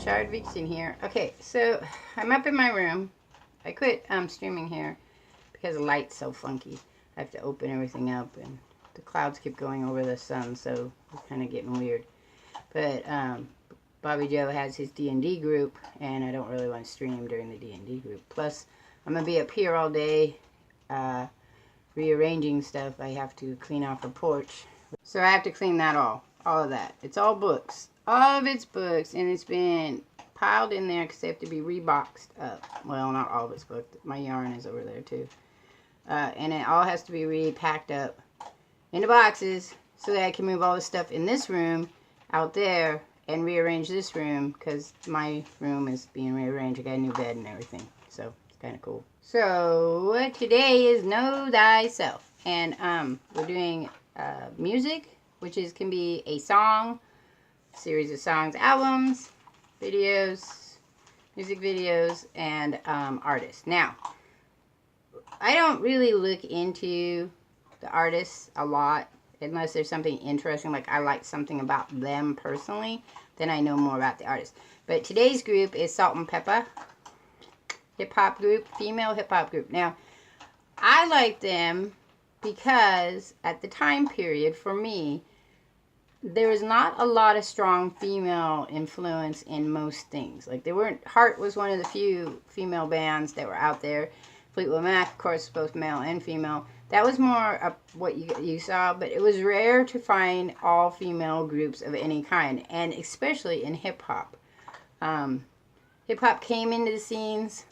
Shardvixen here. Okay, so I'm up in my room. I quit streaming here because the light's so funky. I have to open everything up, and the clouds keep going over the sun, so it's kind of getting weird. But Bobby Joe has his D&D group, and I don't really want to stream during the D&D group. Plus, I'm going to be up here all day rearranging stuff. I have to clean off a porch. So I have to clean that all of that. It's all books. All of it's books, and it's been piled in there because they have to be reboxed up. Well, not all of it's books. My yarn is over there too. And it all has to be repacked up into boxes so that I can move all the stuff in this room out there and rearrange this room because my room is being rearranged. I got a new bed and everything, so it's kind of cool. So today is Know Thyself, and we're doing music, which can be a song, series of songs, albums, videos, music videos, and artists. Now, I don't really look into the artists a lot unless there's something interesting, like I like something about them personally, then I know more about the artist. But today's group is Salt N Pepa, hip-hop group, female hip-hop group. Now, I like them because at the time period, for me, there was not a lot of strong female influence in most things. Like, they weren't, Heart was one of the few female bands that were out there. Fleetwood Mac, of course, both male and female. That was more of what you saw, but it was rare to find all female groups of any kind, and especially in hip-hop. Hip-hop came into the scenes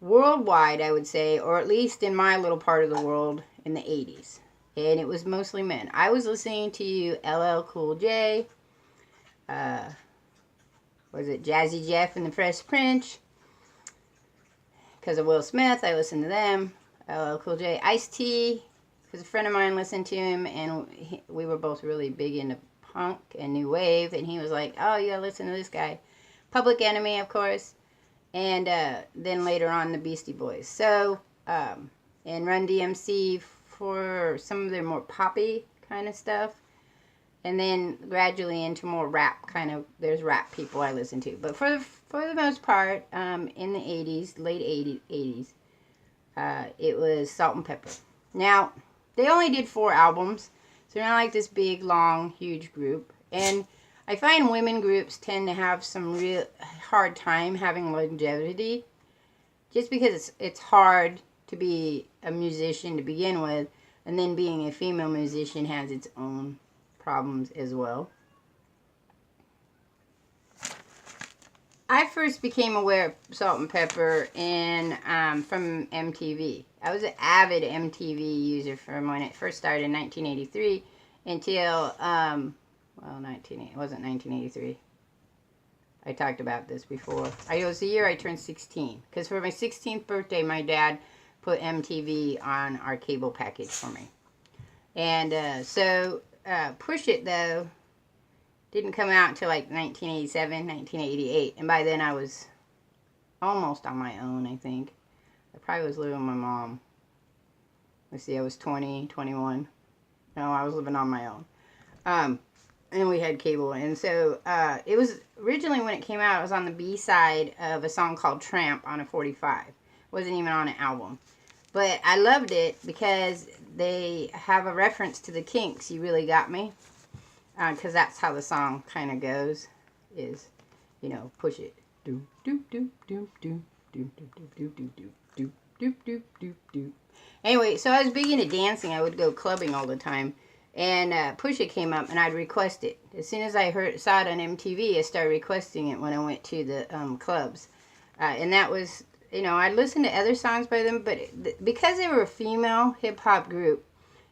worldwide, I would say, or at least in my little part of the world, in the 80s. And it was mostly men. I was listening to LL Cool J, was it Jazzy Jeff and the Fresh Prince? Because of Will Smith, I listened to them. LL Cool J, Ice-T, because a friend of mine listened to him, and we were both really big into punk and new wave, and he was like, oh, you gotta listen to this guy. Public Enemy, of course, and then later on the Beastie Boys. So, and Run DMC for some of their more poppy kind of stuff, and then gradually into more rap kind of, there's rap people I listen to. But for the most part, in the 80s, late 80s, it was Salt N Pepa. Now, they only did 4 albums, so they're not like this big, long, huge group. And I find women groups tend to have some real hard time having longevity, just because it's hard to be a musician to begin with, and then being a female musician has its own problems as well. I first became aware of Salt N Pepa from MTV. I was an avid MTV user from when it first started in 1983 until, it wasn't 1983. I talked about this before. It was the year I turned 16. Because for my 16th birthday, my dad put MTV on our cable package for me. And so Push It, though, didn't come out until like 1987, 1988. And by then I was almost on my own, I think. I probably was living with my mom. Let's see, I was 20, 21. No, I was living on my own. And we had cable. And so it was, originally when it came out, it was on the B-side of a song called Tramp on a 45. It wasn't even on an album. But I loved it because they have a reference to the Kinks, You Really Got Me. Because that's how the song kind of goes, is, you know, push it. Do do do do do do do do do do do do do do. Anyway, so I was big into dancing. I would go clubbing all the time, and Push It came up, and I'd request it. As soon as I saw it on MTV, I started requesting it when I went to the clubs, and that was, you know, I'd listen to other songs by them, but because they were a female hip hop group,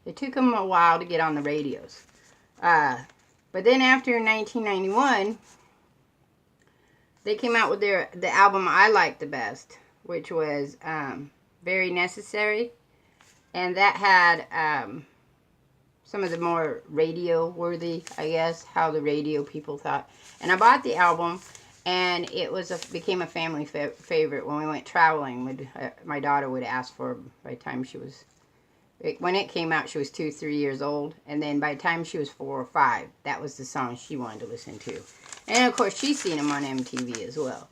it took them a while to get on the radios. But then after 1991, they came out with the album I liked the best, which was Very Necessary. And that had some of the more radio-worthy, I guess, how the radio people thought. And I bought the album, and it was became a family favorite when we went traveling. My daughter would ask for it by the time she was... When it came out, she was 2, 3 years old. And then by the time she was 4 or 5, that was the song she wanted to listen to. And of course, she's seen them on MTV as well.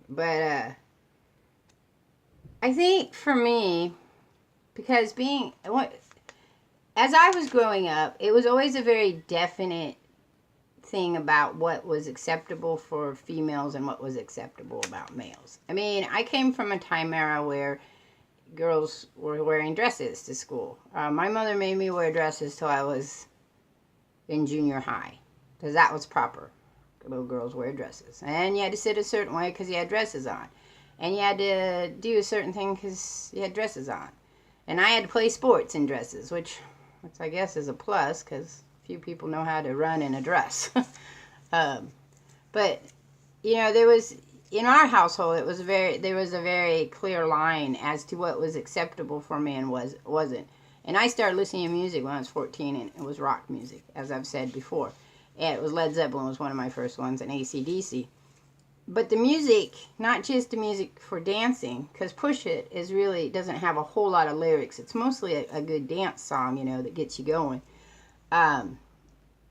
But I think for me, because as I was growing up, it was always a very definite thing about what was acceptable for females and what was acceptable about males. I mean, I came from a time era where girls were wearing dresses to school. My mother made me wear dresses till I was in junior high, because that was proper. Little girls wear dresses. And you had to sit a certain way because you had dresses on. And you had to do a certain thing because you had dresses on. And I had to play sports in dresses, which I guess is a plus, because few people know how to run in a dress. But, you know, there was, in our household, there was a very clear line as to what was acceptable for me and wasn't. And I started listening to music when I was 14, and it was rock music, as I've said before. And it was Led Zeppelin was one of my first ones, and AC/DC. But the music, not just the music for dancing, because Push It doesn't have a whole lot of lyrics. It's mostly a good dance song, you know, that gets you going. And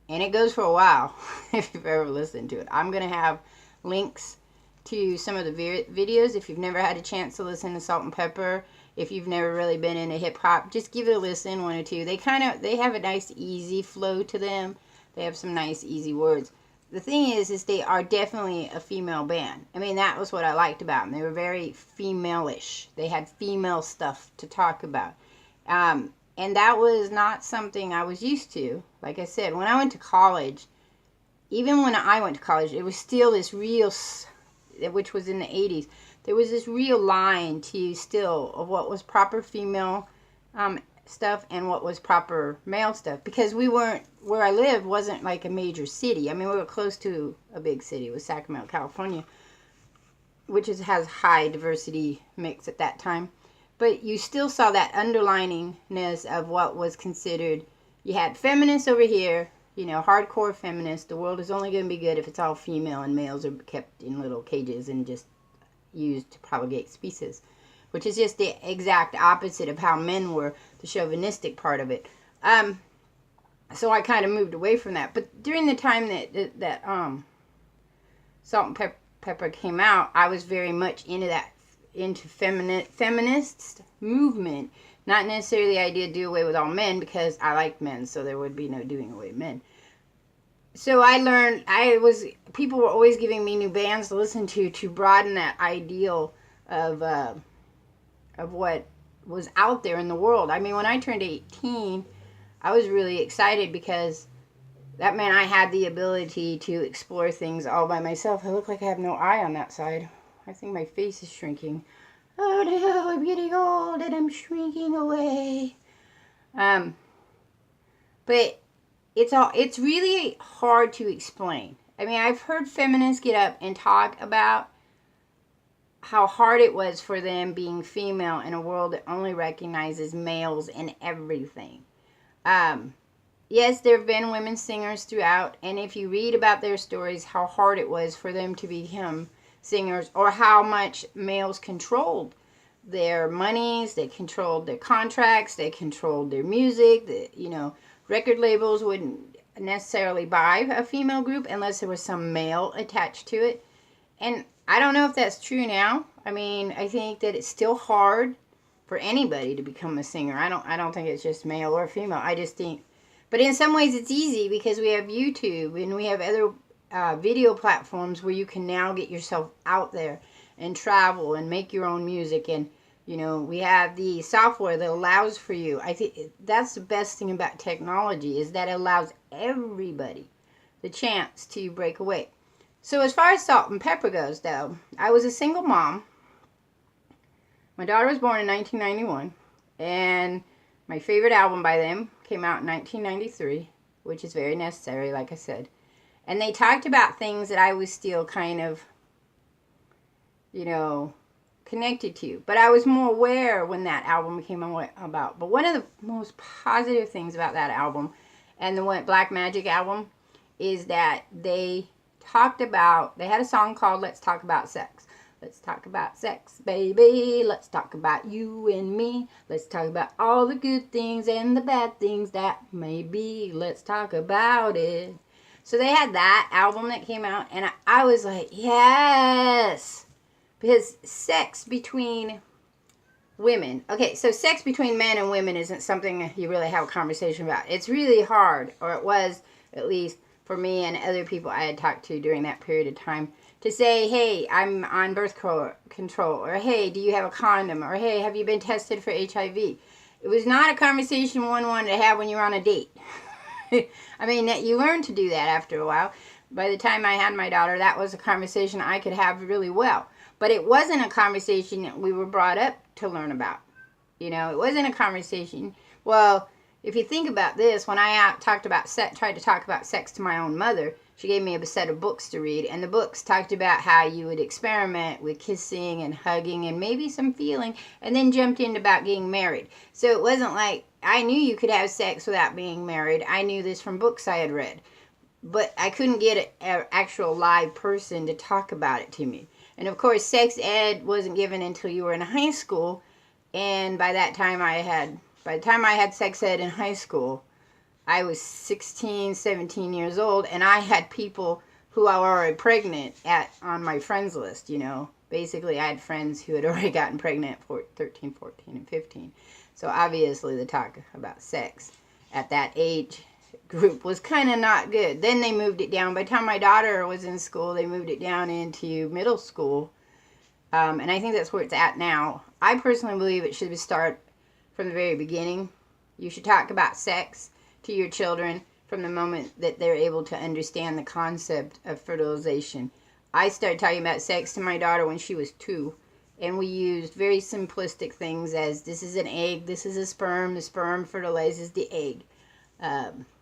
it goes for a while, if you've ever listened to it. I'm going to have links to some of the videos. If you've never had a chance to listen to Salt N Pepa, if you've never really been into hip-hop, just give it a listen, one or two. They have a nice, easy flow to them. They have some nice, easy words. The thing is they are definitely a female band. I mean, that was what I liked about them. They were very female-ish. They had female stuff to talk about. And that was not something I was used to. Like I said, when I went to college, even when I went to college, it was still this real, which was in the 80s, there was this real line to still of what was proper female stuff and what was proper male stuff. Because where I lived wasn't like a major city. I mean, we were close to a big city. It was Sacramento, California, which has high diversity mix at that time. But you still saw that underliningness of what was considered. You had feminists over here, you know, hardcore feminists. The world is only going to be good if it's all female and males are kept in little cages and just used to propagate species, which is just the exact opposite of how men were, the chauvinistic part of it. So I kind of moved away from that. But during the time that Salt N Pepa came out, I was very much into feminist movement. Not necessarily the idea to do away with all men, because I like men, so there would be no doing away with men. So I learned, people were always giving me new bands to listen to broaden that ideal of what was out there in the world. I mean, when I turned 18, I was really excited because that meant I had the ability to explore things all by myself. I look like I have no eye on that side. I think my face is shrinking. Oh no, I'm getting old and I'm shrinking away. But it's really hard to explain. I mean, I've heard feminists get up and talk about how hard it was for them being female in a world that only recognizes males in everything. Yes, there have been women singers throughout, and if you read about their stories, how hard it was for them to become singers, or how much males controlled their monies, they controlled their contracts, they controlled their music. Record labels wouldn't necessarily buy a female group unless there was some male attached to it. And I don't know if that's true now. I mean, I think that it's still hard for anybody to become a singer. I don't think it's just male or female. I just think, but in some ways it's easy because we have YouTube and we have other video platforms where you can now get yourself out there and travel and make your own music. And we have the software that allows for you. I think that's the best thing about technology, is that it allows everybody the chance to break away. So as far as Salt N Pepa goes, though, I was a single mom. My daughter was born in 1991, and my favorite album by them came out in 1993, which is very necessary, like I said. And they talked about things that I was still kind of, connected to. But I was more aware when that album came about. But one of the most positive things about that album, and the Black Magic album, is that they had a song called Let's Talk About Sex. Let's talk about sex, baby. Let's talk about you and me. Let's talk about all the good things and the bad things that may be. Let's talk about it. So they had that album that came out, and I was like, yes! Because sex between women. Okay, so sex between men and women isn't something you really have a conversation about. It's really hard, or it was, at least for me and other people I had talked to during that period of time, to say, hey, I'm on birth control, or hey, do you have a condom, or hey, have you been tested for HIV? It was not a conversation one wanted to have when you're on a date. I mean, you learn to do that after a while. By the time I had my daughter, that was a conversation I could have really well. But it wasn't a conversation that we were brought up to learn about. You know, it wasn't a conversation. Well, if you think about this, when I tried to talk about sex to my own mother, she gave me a set of books to read, and the books talked about how you would experiment with kissing and hugging and maybe some feeling, and then jumped into about getting married. So it wasn't like I knew you could have sex without being married. I knew this from books I had read. But I couldn't get an actual live person to talk about it to me. And of course, sex ed wasn't given until you were in high school, and by the time I had sex ed in high school, I was 16, 17 years old, and I had people who I were already pregnant on my friends list, you know. Basically, I had friends who had already gotten pregnant at 13, 14, and 15. So obviously the talk about sex at that age group was kind of not good. Then they moved it down. By the time my daughter was in school, they moved it down into middle school. And I think that's where it's at now. I personally believe it should start from the very beginning. You should talk about sex to your children from the moment that they're able to understand the concept of fertilization. I started talking about sex to my daughter when she was 2, and we used very simplistic things as this is an egg, this is a sperm, the sperm fertilizes the egg.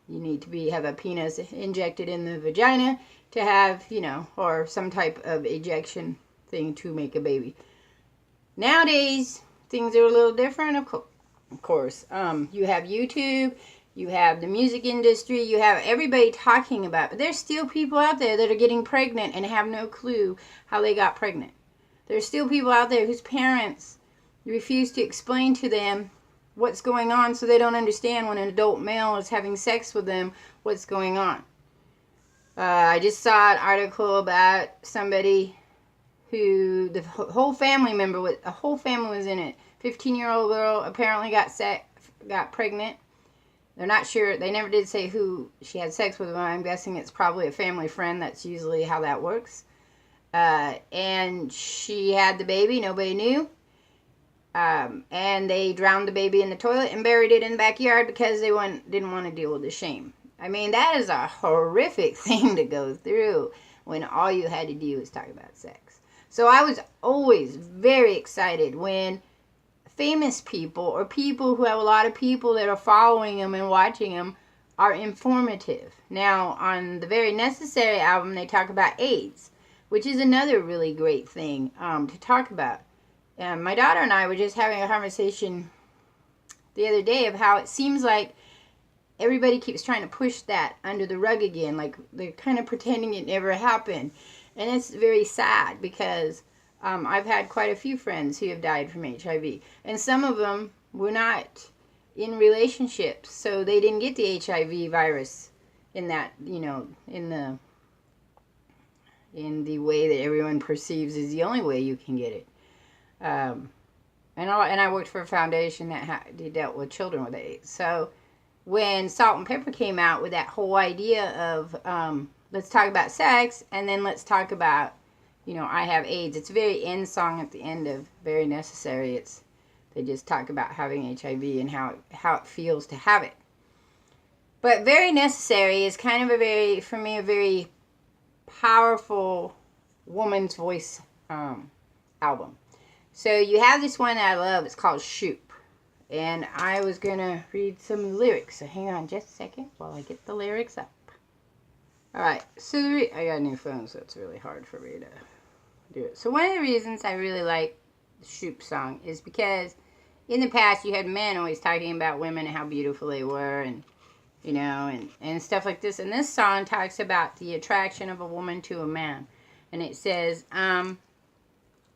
You need to have a penis injected in the vagina to have, you know, or some type of ejection thing to make a baby. Nowadays, things are a little different, of course. You have YouTube. You have the music industry, you have everybody talking about it. But there's still people out there that are getting pregnant and have no clue how they got pregnant. There's still people out there whose parents refuse to explain to them what's going on, so they don't understand when an adult male is having sex with them, what's going on. I just saw an article about somebody who a whole family was in it. 15-year-old girl apparently got pregnant. They're not sure. They never did say who she had sex with, but I'm guessing it's probably a family friend. That's usually how that works. And she had the baby. Nobody knew. And they drowned the baby in the toilet and buried it in the backyard because they didn't want to deal with the shame. I mean, that is a horrific thing to go through when all you had to do was talk about sex. So I was always very excited when famous people or people who have a lot of people that are following them and watching them are informative. Now, on the Very Necessary album, they talk about AIDS, which is another really great thing to talk about. My daughter and I were just having a conversation the other day of how it seems like everybody keeps trying to push that under the rug again, like they're kind of pretending it never happened. And it's very sad because I've had quite a few friends who have died from HIV, and some of them were not in relationships, so they didn't get the HIV virus in that, you know, in the way that everyone perceives is the only way you can get it. And I worked for a foundation that dealt with children with AIDS. So when Salt N Pepa came out with that whole idea of let's talk about sex, and then let's talk about, you know, I have AIDS. It's a very end song at the end of Very Necessary. They just talk about having HIV and how it feels to have it. But Very Necessary is kind of for me, a very powerful woman's voice album. So you have this one that I love. It's called Shoop. And I was going to read some lyrics. So hang on just a second while I get the lyrics up. Alright, so I got a new phone, so it's really hard for me to do it. So one of the reasons I really like the Shoop song is because in the past you had men always talking about women and how beautiful they were, and you know, and stuff like this. And this song talks about the attraction of a woman to a man. And it says,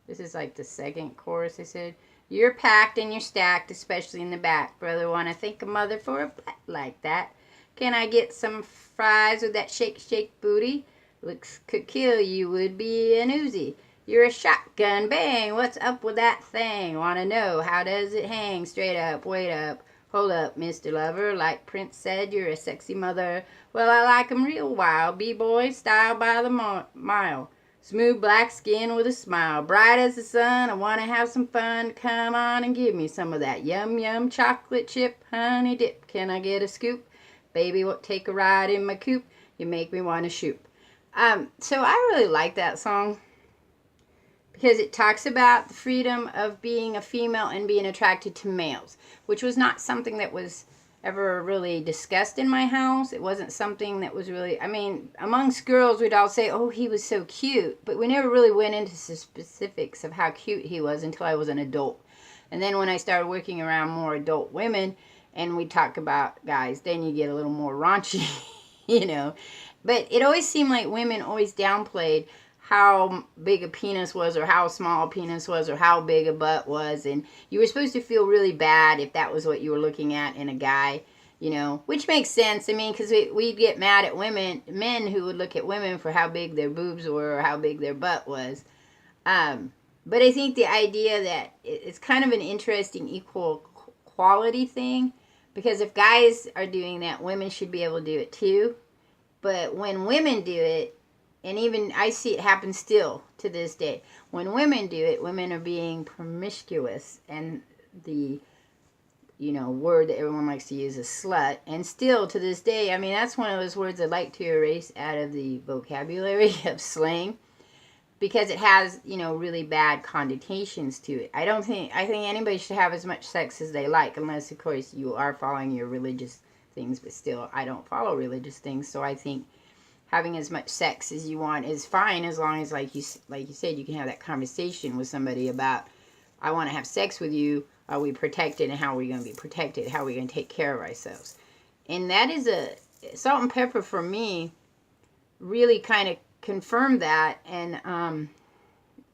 this is like the second chorus. It said, you're packed and you're stacked, especially in the back. Brother, wanna thank a mother for a butt like that. Can I get some fries with that shake, shake booty? Looks could kill you, would be an Uzi. You're a shotgun, bang, what's up with that thing? Wanna know, how does it hang? Straight up, wait up, hold up, Mr. Lover. Like Prince said, you're a sexy mother. Well, I like 'em real wild, B-boy style by the mile. Smooth black skin with a smile, bright as the sun. I wanna have some fun. Come on and give me some of that yum yum chocolate chip honey dip. Can I get a scoop? Baby, take a ride in my coupe. You make me wanna shoot. So I really like that song because it talks about the freedom of being a female and being attracted to males, which was not something that was ever really discussed in my house. It wasn't something that was really, I mean, amongst girls, we'd all say, oh, he was so cute, but we never really went into the specifics of how cute he was until I was an adult. And then when I started working around more adult women and we talk about guys, then you get a little more raunchy, you know. But it always seemed like women always downplayed how big a penis was or how small a penis was or how big a butt was. And you were supposed to feel really bad if that was what you were looking at in a guy, you know, which makes sense. I mean, because we'd get mad at men who would look at women for how big their boobs were or how big their butt was. But I think the idea that it's kind of an interesting equal quality thing, because if guys are doing that, women should be able to do it too. But when women do it, and even I see it happen still to this day, when women do it, women are being promiscuous, and the, you know, word that everyone likes to use is slut. And still to this day, I mean, that's one of those words I'd like to erase out of the vocabulary of slang, because it has, you know, really bad connotations to it. I think anybody should have as much sex as they like, unless of course you are following your religious things. But still, I don't follow religious things, so I think having as much sex as you want is fine, as long as, like you said, you can have that conversation with somebody about, I want to have sex with you. Are we protected, and how are we going to be protected? How are we going to take care of ourselves? And that is Salt and Pepper for me really kind of confirmed that, and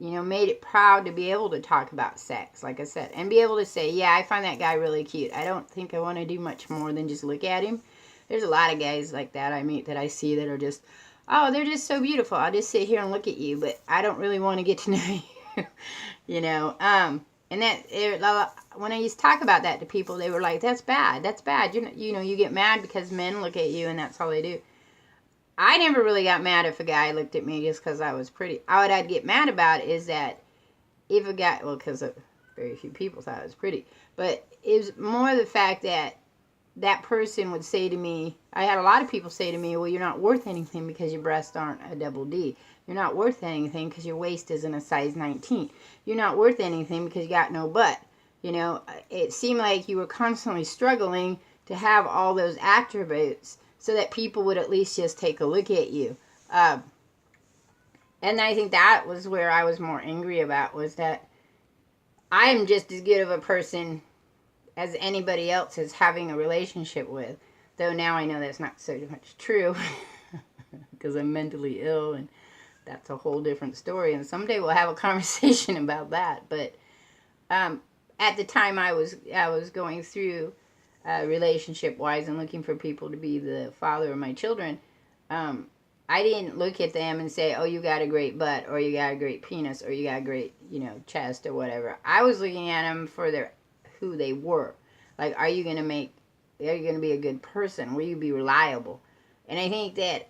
you know, made it proud to be able to talk about sex, like I said, and be able to say, yeah, I find that guy really cute. I don't think I want to do much more than just look at him. There's a lot of guys like that I meet, that I see, that are just, oh, they're just so beautiful. I'll just sit here and look at you, but I don't really want to get to know you, you know. And that, when I used to talk about that to people, they were like, that's bad. That's bad. You know, you get mad because men look at you and that's all they do. I never really got mad if a guy looked at me just because I was pretty. What I'd get mad about is that if a guy, well, because very few people thought I was pretty, but it was more the fact that that person would say to me, I had a lot of people say to me, well, you're not worth anything because your breasts aren't a double D. You're not worth anything because your waist isn't a size 19. You're not worth anything because you got no butt. You know, it seemed like you were constantly struggling to have all those attributes so that people would at least just take a look at you. And I think that was where I was more angry about, was that I'm just as good of a person as anybody else is having a relationship with. Though now I know that's not so much true, because I'm mentally ill, and that's a whole different story. And someday we'll have a conversation about that. But at the time I was going through relationship-wise and looking for people to be the father of my children, I didn't look at them and say, oh, you got a great butt, or you got a great penis, or you got a great, you know, chest, or whatever. I was looking at them for who they were. Like, are you going to be a good person? Will you be reliable? And I think that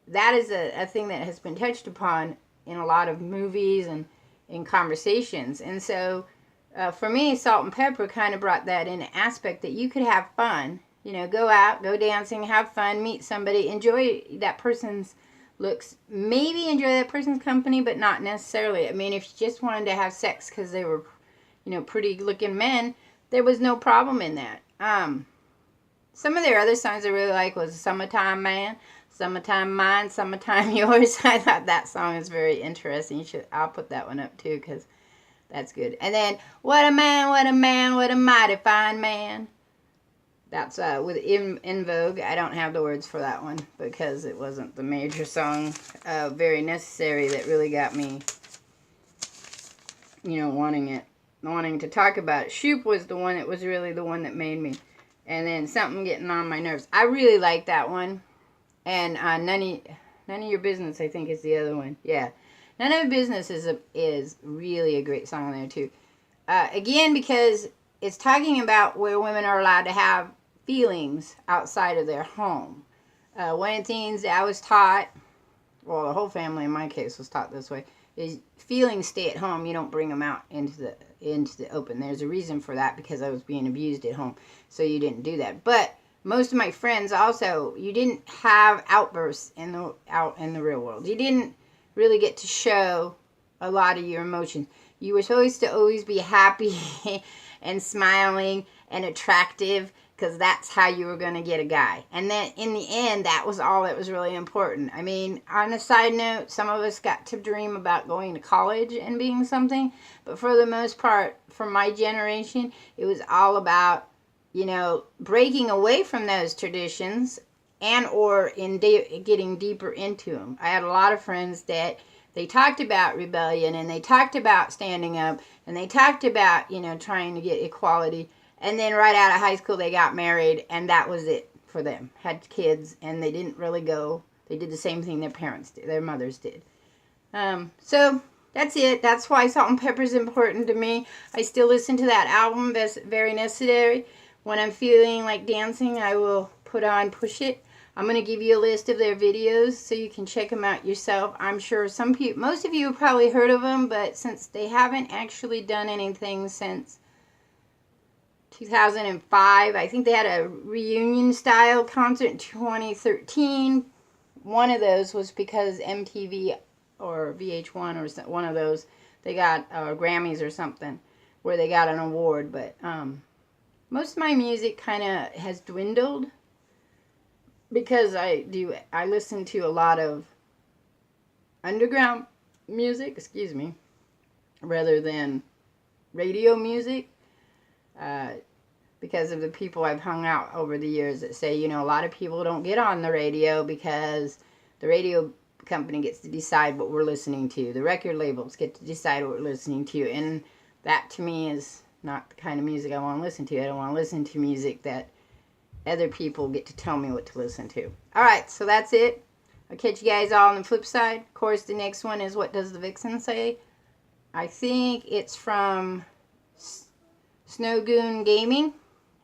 that is a thing that has been touched upon in a lot of movies and in conversations. And so for me, Salt and Pepper kind of brought that in, an aspect that you could have fun, you know, go out, go dancing, have fun, meet somebody, enjoy that person's looks, maybe enjoy that person's company, but not necessarily. I mean, if you just wanted to have sex because they were, you know, pretty looking men, there was no problem in that. Some of their other songs I really like was Summertime Man, Summertime Mine, Summertime Yours. I thought that song is very interesting. I'll put that one up too, because that's good. And then, what a man, what a man, what a mighty fine man. That's with In Vogue. I don't have the words for that one because it wasn't the major song. Very necessary, that really got me, you know, wanting to talk about it. Shoop was the one that was really the one that made me And then Something Getting on My Nerves. I really like that one. And None of Your Business, I think, is the other one. Yeah. None of Your Business is really a great song there, too. Again, because it's talking about where women are allowed to have feelings outside of their home. One of the things that I was taught, well, the whole family in my case was taught this way, is feelings stay at home. You don't bring them out into the open. There's a reason for that, because I was being abused at home, so you didn't do that. But most of my friends also, you didn't have outbursts out in the real world. You didn't really get to show a lot of your emotions. You were supposed to always be happy and smiling and attractive, because that's how you were going to get a guy. And then in the end, that was all that was really important. I mean, on a side note, some of us got to dream about going to college and being something. But for the most part, for my generation, it was all about, breaking away from those traditions and or getting deeper into them. I had a lot of friends that they talked about rebellion, and they talked about standing up, and they talked about, trying to get equality. And then right out of high school, they got married, and that was it for them. Had kids, and they didn't really go. They did the same thing their parents did, their mothers did. So that's it. That's why Salt and Pepper is important to me. I still listen to that album. That's very necessary. When I'm feeling like dancing, I will put on Push It. I'm going to give you a list of their videos so you can check them out yourself. I'm sure most of you have probably heard of them, but since they haven't actually done anything since 2005, I think they had a reunion style concert in 2013. One of those was because MTV or VH1 or one of those, they got Grammys or something where they got an award. But most of my music kind of has dwindled, because I listen to a lot of underground music, rather than radio music, because of the people I've hung out over the years that say, a lot of people don't get on the radio because the radio company gets to decide what we're listening to. The record labels get to decide what we're listening to, and that to me is not the kind of music I want to listen to. I don't want to listen to music that other people get to tell me what to listen to. Alright, so that's it. I'll catch you guys all on the flip side. Of course, the next one is What Does the Vixen Say? I think it's from Snowgoon Gaming,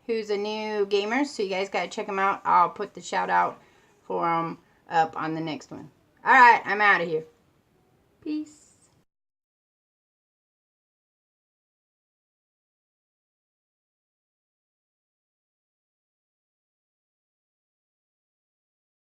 who's a new gamer, so you guys got to check him out. I'll put the shout out for him up on the next one. Alright, I'm out of here. Peace.